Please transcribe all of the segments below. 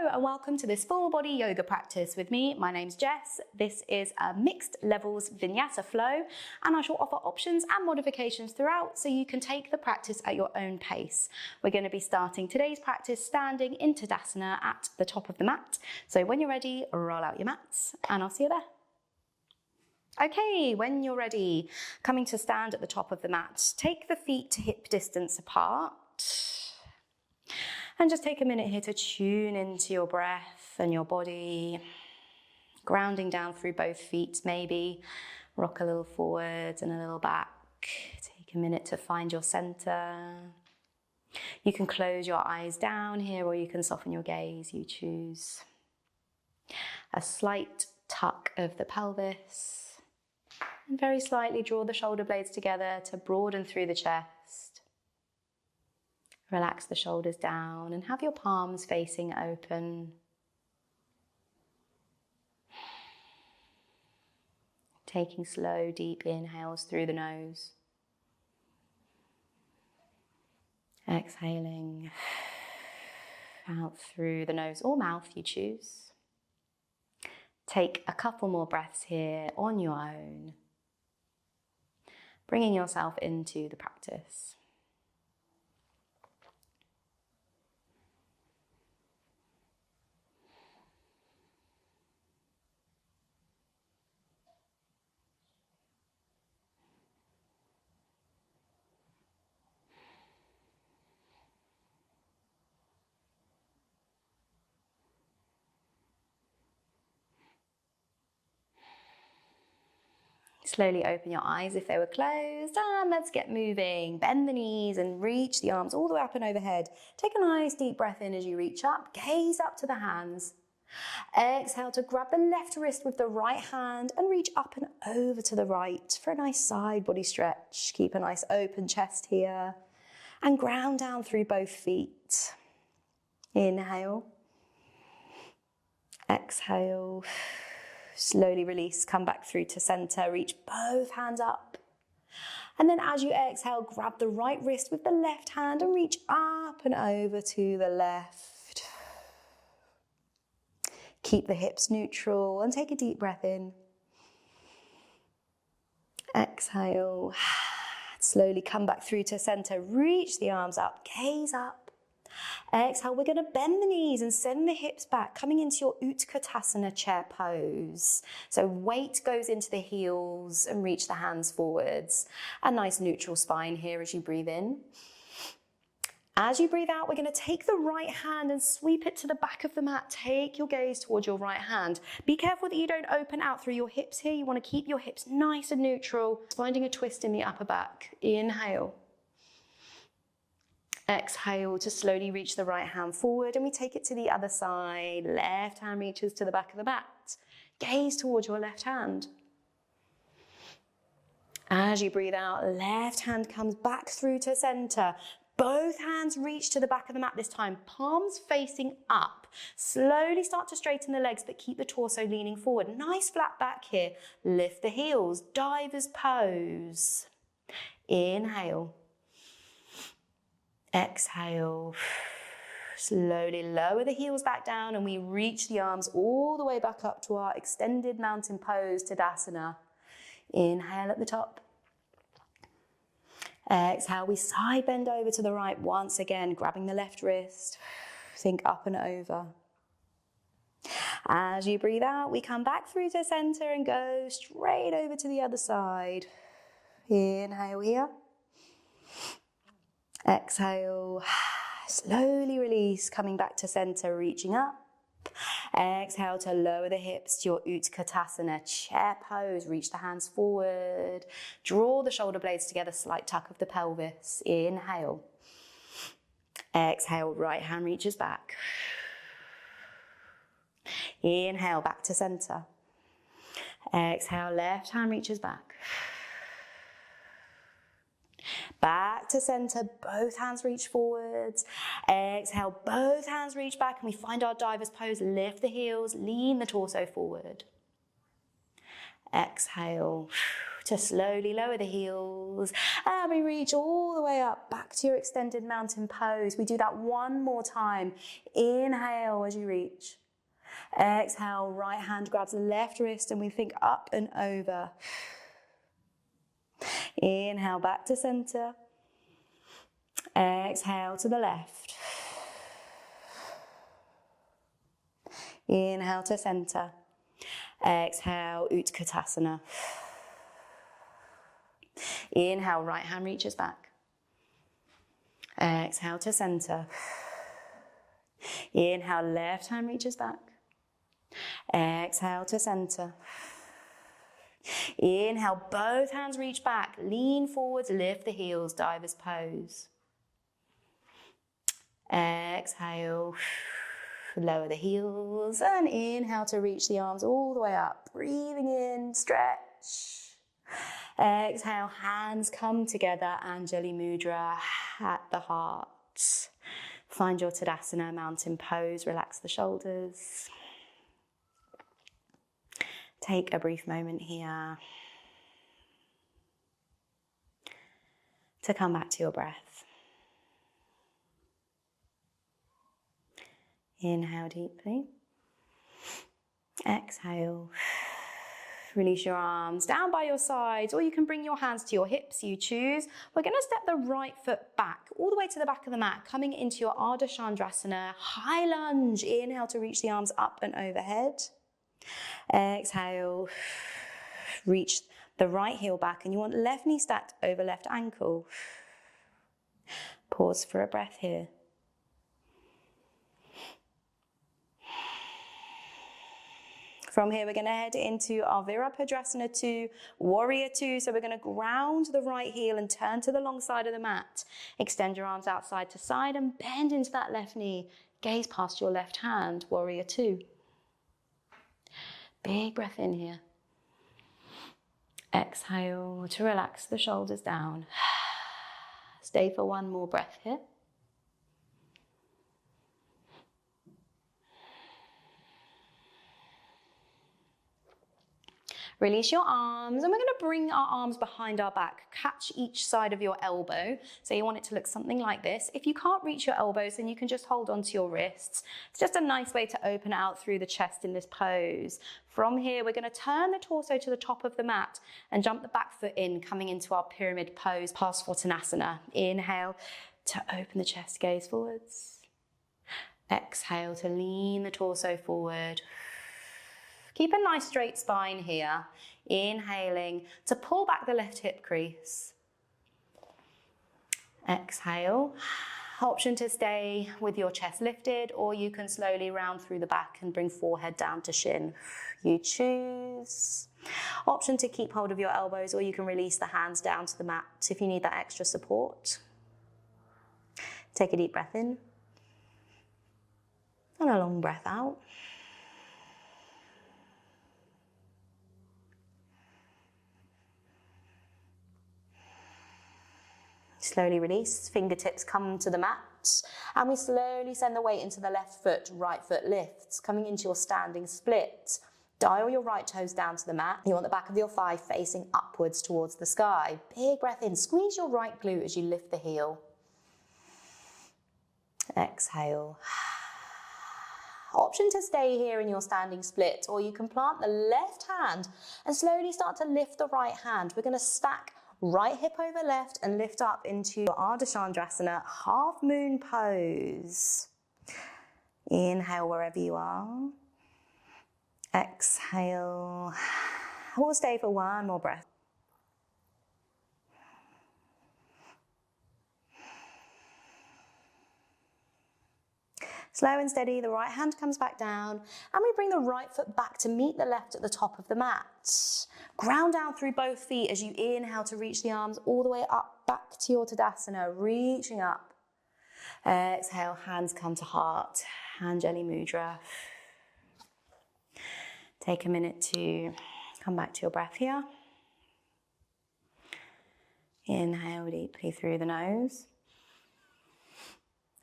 Hello and welcome to this full body yoga practice with me. My name's Jess. This is a mixed levels vinyasa flow and I shall offer options and modifications throughout so you can take the practice at your own pace. We're going to be starting today's practice standing in Tadasana at the top of the mat. So when you're ready, roll out your mats and I'll see you there. Okay, when you're ready, coming to stand at the top of the mat, take the feet to hip distance apart. And just take a minute here to tune into your breath and your body, grounding down through both feet maybe. Rock a little forwards and a little back. Take a minute to find your center. You can close your eyes down here or you can soften your gaze, you choose. A slight tuck of the pelvis. And very slightly draw the shoulder blades together to broaden through the chest. Relax the shoulders down and have your palms facing open. Taking slow, deep inhales through the nose. Exhaling out through the nose or mouth, you choose. Take a couple more breaths here on your own, bringing yourself into the practice. Slowly open your eyes if they were closed and let's get moving. Bend the knees and reach the arms all the way up and overhead. Take a nice deep breath in as you reach up. Gaze up to the hands. Exhale to grab the left wrist with the right hand and reach up and over to the right for a nice side body stretch. Keep a nice open chest here and ground down through both feet. Inhale. Exhale. Slowly release, come back through to center, reach both hands up. And then as you exhale, grab the right wrist with the left hand and reach up and over to the left. Keep the hips neutral and take a deep breath in. Exhale. Slowly come back through to center, reach the arms up, gaze up. Exhale, we're going to bend the knees and send the hips back, coming into your Utkatasana chair pose. So weight goes into the heels and reach the hands forwards. A nice neutral spine here as you breathe in. As you breathe out, we're going to take the right hand and sweep it to the back of the mat. Take your gaze towards your right hand. Be careful that you don't open out through your hips here. You want to keep your hips nice and neutral, finding a twist in the upper back. Inhale. Exhale to slowly reach the right hand forward and we take it to the other side. Left hand reaches to the back of the mat. Gaze towards your left hand. As you breathe out, left hand comes back through to center. Both hands reach to the back of the mat this time, palms facing up. Slowly start to straighten the legs but keep the torso leaning forward. Nice flat back here. Lift the heels, diver's pose. Inhale. Exhale, slowly lower the heels back down and we reach the arms all the way back up to our extended mountain pose, Tadasana. Inhale at the top. Exhale, we side bend over to the right once again, grabbing the left wrist. Think up and over. As you breathe out, we come back through to center and go straight over to the other side. Inhale here. Exhale, slowly release, coming back to center, reaching up. Exhale to lower the hips to your Utkatasana chair pose. Reach the hands forward. Draw the shoulder blades together, slight tuck of the pelvis. Inhale. Exhale, right hand reaches back. Inhale, back to center. Exhale, left hand reaches back. Back to center, both hands reach forwards. Exhale, both hands reach back and we find our diver's pose. Lift the heels, lean the torso forward. Exhale, to slowly lower the heels. And we reach all the way up back to your extended mountain pose. We do that one more time. Inhale as you reach. Exhale, right hand grabs the left wrist and we think up and over. Inhale, back to center. Exhale to the left. Inhale to center. Exhale, Utkatasana. Inhale, right hand reaches back. Exhale to center. Inhale, left hand reaches back. Exhale to center. Inhale, both hands reach back. Lean forwards, lift the heels, diver's pose. Exhale, lower the heels. And inhale to reach the arms all the way up. Breathing in, stretch. Exhale, hands come together, Anjali Mudra at the heart. Find your Tadasana, mountain pose, relax the shoulders. Take a brief moment here to come back to your breath. Inhale deeply. Exhale. Release your arms down by your sides, or you can bring your hands to your hips, you choose. We're going to step the right foot back, all the way to the back of the mat, coming into your Ardha Chandrasana, high lunge. Inhale to reach the arms up and overhead. Exhale, reach the right heel back, and you want left knee stacked over left ankle. Pause for a breath here. From here, we're going to head into our Virabhadrasana 2, Warrior 2. So we're going to ground the right heel and turn to the long side of the mat. Extend your arms out side to side and bend into that left knee. Gaze past your left hand, Warrior 2. Big breath in here. Exhale to relax the shoulders down. Stay for one more breath here. Release your arms, and we're going to bring our arms behind our back. Catch each side of your elbow. So you want it to look something like this. If you can't reach your elbows, then you can just hold onto your wrists. It's just a nice way to open out through the chest in this pose. From here, we're going to turn the torso to the top of the mat and jump the back foot in, coming into our pyramid pose, Parsvottanasana. Inhale to open the chest, gaze forwards. Exhale to lean the torso forward. Keep a nice straight spine here. Inhaling to pull back the left hip crease. Exhale. Option to stay with your chest lifted, or you can slowly round through the back and bring forehead down to shin. You choose. Option to keep hold of your elbows, or you can release the hands down to the mat if you need that extra support. Take a deep breath in. And a long breath out. Slowly release, fingertips come to the mat, and we slowly send the weight into the left foot, right foot lifts, coming into your standing split. Dial your right toes down to the mat. You want the back of your thigh facing upwards towards the sky. Big breath in, squeeze your right glute as you lift the heel. Exhale. Option to stay here in your standing split, or you can plant the left hand and slowly start to lift the right hand. We're going to stack right hip over left and lift up into Ardha Chandrasana, half moon pose. Inhale wherever you are. Exhale. We'll stay for one more breath. Slow and steady, the right hand comes back down, and we bring the right foot back to meet the left at the top of the mat. Ground down through both feet as you inhale to reach the arms all the way up, back to your Tadasana, reaching up. Exhale, hands come to heart, Anjali Mudra. Take a minute to come back to your breath here. Inhale deeply through the nose.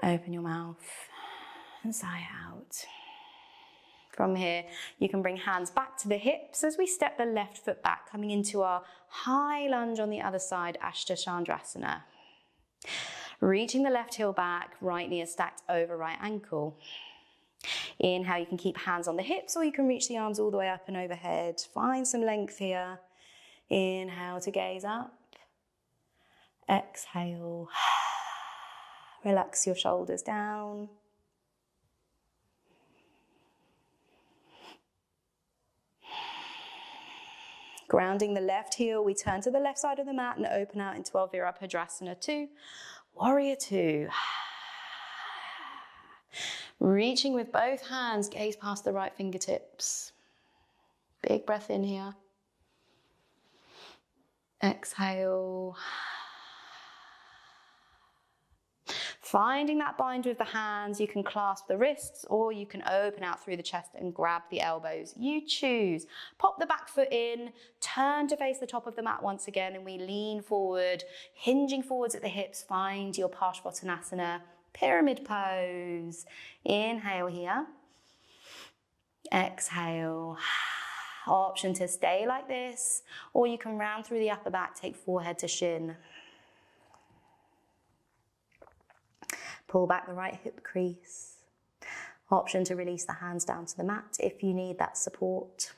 Open your mouth and sigh out. From here, you can bring hands back to the hips as we step the left foot back, coming into our high lunge on the other side, Ashtha Chandrasana. Reaching the left heel back, right knee is stacked over right ankle. Inhale, you can keep hands on the hips or you can reach the arms all the way up and overhead. Find some length here. Inhale to gaze up. Exhale. Relax your shoulders down. Grounding the left heel, we turn to the left side of the mat and open out into our Virabhadrasana 2, Warrior 2. Reaching with both hands, gaze past the right fingertips. Big breath in here. Exhale. Finding that bind with the hands, you can clasp the wrists or you can open out through the chest and grab the elbows. You choose. Pop the back foot in, turn to face the top of the mat once again, and we lean forward, hinging forwards at the hips. Find your Parsvottanasana, pyramid pose. Inhale here. Exhale. Option to stay like this, or you can round through the upper back, take forehead to shin. Pull back the right hip crease. Option to release the hands down to the mat if you need that support.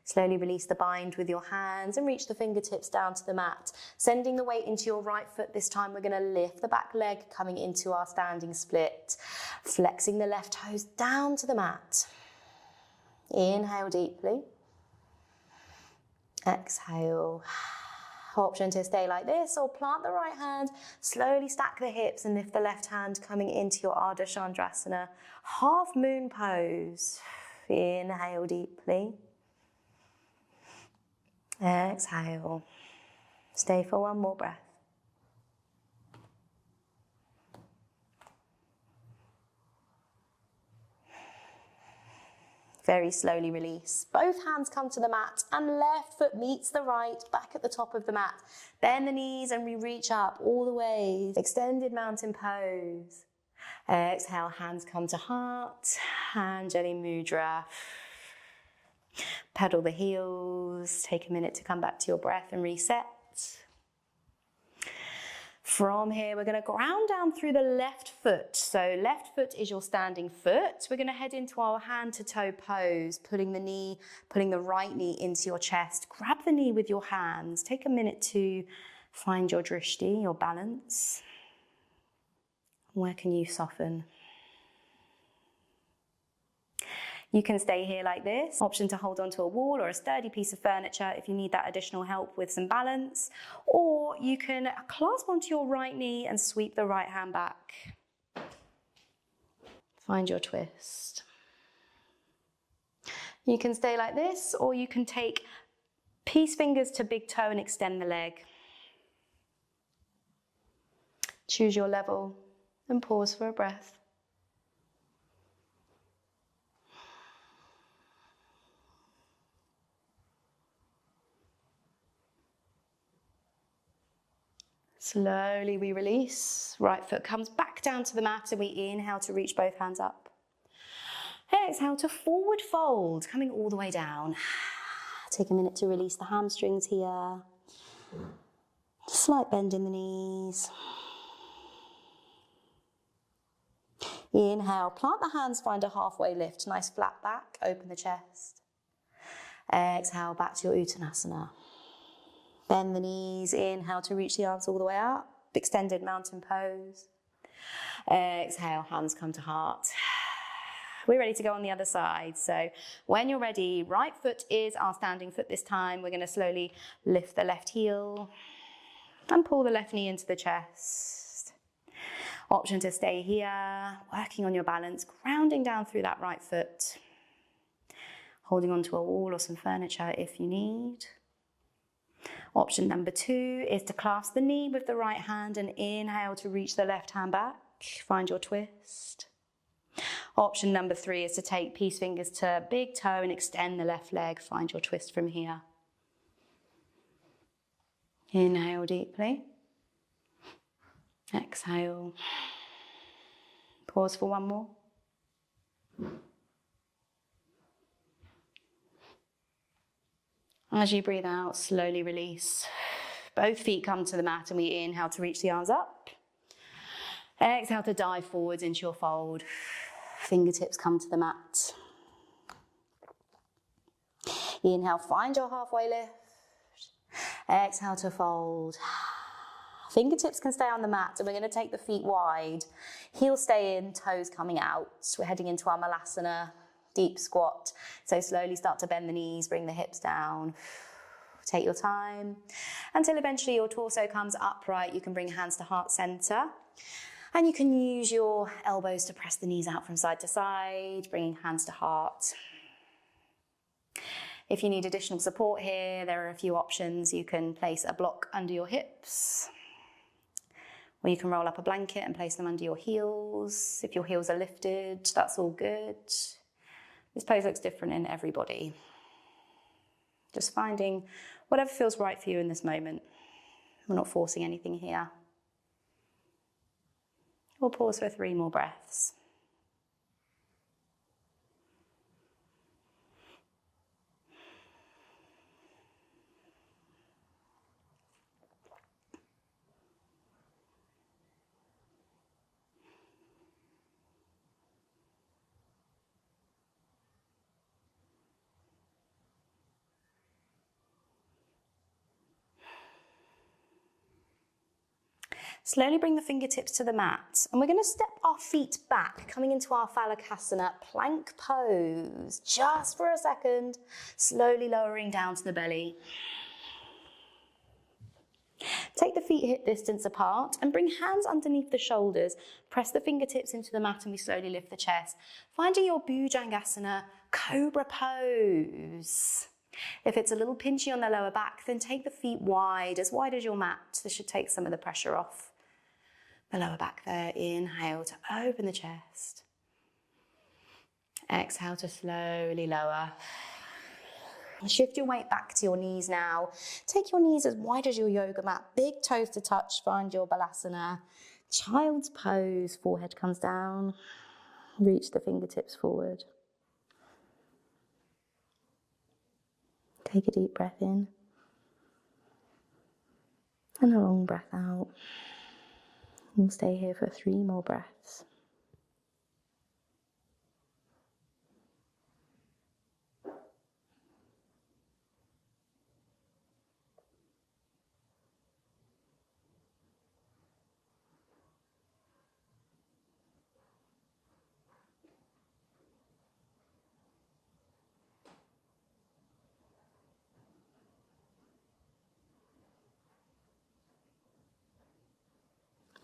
Slowly release the bind with your hands and reach the fingertips down to the mat. Sending the weight into your right foot this time, we're going to lift the back leg coming into our standing split. Flexing the left toes down to the mat. Inhale deeply. Exhale. Option to stay like this or plant the right hand, slowly stack the hips and lift the left hand coming into your Ardha Chandrasana, half moon pose. Inhale deeply. Exhale. Stay for one more breath. Very slowly release. Both hands come to the mat and left foot meets the right, back at the top of the mat. Bend the knees and we reach up all the way. Extended mountain pose. Exhale, hands come to heart. Anjali Mudra. Pedal the heels. Take a minute to come back to your breath and reset. From here, we're going to ground down through the left foot. So left foot is your standing foot. We're going to head into our hand to toe pose, pulling the right knee into your chest. Grab the knee with your hands. Take a minute to find your drishti, your balance. Where can you soften? You can stay here like this. Option to hold onto a wall or a sturdy piece of furniture if you need that additional help with some balance. Or you can clasp onto your right knee and sweep the right hand back. Find your twist. You can stay like this, or you can take peace fingers to big toe and extend the leg. Choose your level and pause for a breath. Slowly we release. Right foot comes back down to the mat and we inhale to reach both hands up. Exhale to forward fold, coming all the way down. Take a minute to release the hamstrings here. Slight bend in the knees. Inhale, plant the hands, find a halfway lift. Nice flat back, open the chest. Exhale, back to your Uttanasana. Bend the knees, inhale to reach the arms all the way up. Extended mountain pose. Exhale, hands come to heart. We're ready to go on the other side. So when you're ready, right foot is our standing foot this time. We're going to slowly lift the left heel and pull the left knee into the chest. Option to stay here, working on your balance, grounding down through that right foot. Holding onto a wall or some furniture if you need. Option number 2 is to clasp the knee with the right hand and inhale to reach the left hand back. Find your twist. Option number 3 is to take peace fingers to big toe and extend the left leg. Find your twist from here. Inhale deeply. Exhale. Pause for one more. As you breathe out, slowly release. Both feet come to the mat and we inhale to reach the arms up. Exhale to dive forwards into your fold. Fingertips come to the mat. Inhale, find your halfway lift. Exhale to fold. Fingertips can stay on the mat and we're going to take the feet wide. Heels stay in, toes coming out. We're heading into our malasana, deep squat. So slowly start to bend the knees, bring the hips down. Take your time until eventually your torso comes upright. You can bring hands to heart center. And you can use your elbows to press the knees out from side to side, bringing hands to heart. If you need additional support here, there are a few options. You can place a block under your hips, or you can roll up a blanket and place them under your heels. If your heels are lifted, that's all good. This pose looks different in everybody. Just finding whatever feels right for you in this moment. We're not forcing anything here. We'll pause for 3 more breaths. Slowly bring the fingertips to the mat and we're going to step our feet back, coming into our phalakasana plank pose. Just for a second, slowly lowering down to the belly. Take the feet hip distance apart and bring hands underneath the shoulders. Press the fingertips into the mat and we slowly lift the chest. Finding your Bhujangasana cobra pose. If it's a little pinchy on the lower back, then take the feet wide as your mat. This should take some of the pressure off the lower back there. Inhale to open the chest. Exhale to slowly lower. Shift your weight back to your knees now. Take your knees as wide as your yoga mat. Big toes to touch. Find your balasana. Child's pose. Forehead comes down. Reach the fingertips forward. Take a deep breath in. And a long breath out. We'll stay here for 3 more breaths.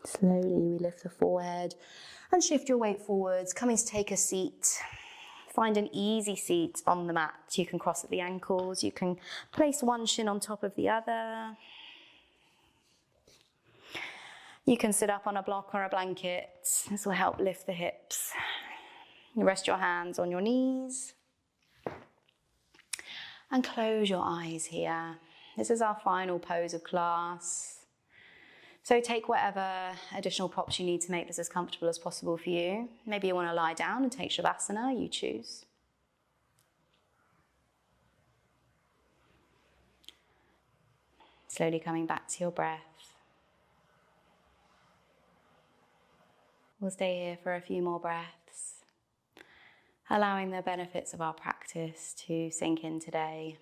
Slowly we lift the forehead and shift your weight forwards, coming to take a seat. Find an easy seat on the mat. You can cross at the ankles, you can place one shin on top of the other. You can sit up on a block or a blanket. This will help lift the hips. You rest your hands on your knees and close your eyes here. This is our final pose of class. So take whatever additional props you need to make this as comfortable as possible for you. Maybe you want to lie down and take Shavasana, you choose. Slowly coming back to your breath. We'll stay here for a few more breaths, allowing the benefits of our practice to sink in today.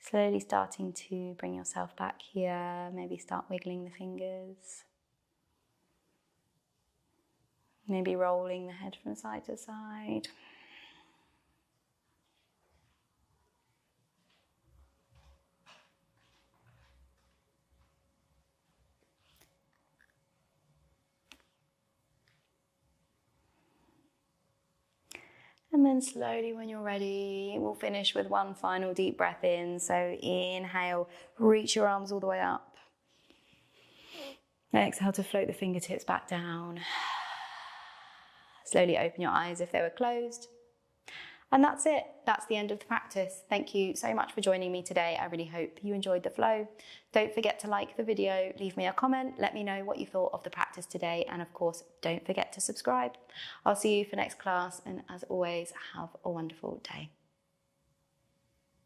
Slowly starting to bring yourself back here. Maybe start wiggling the fingers. Maybe rolling the head from side to side. then slowly when you're ready, we'll finish with one final deep breath in. So inhale, reach your arms all the way up. Exhale to float the fingertips back down. Slowly open your eyes if they were closed. And that's it. That's the end of the practice. Thank you so much for joining me today. I really hope you enjoyed the flow. Don't forget to like the video, leave me a comment, let me know what you thought of the practice today. And of course, don't forget to subscribe. I'll see you for next class. And as always, have a wonderful day.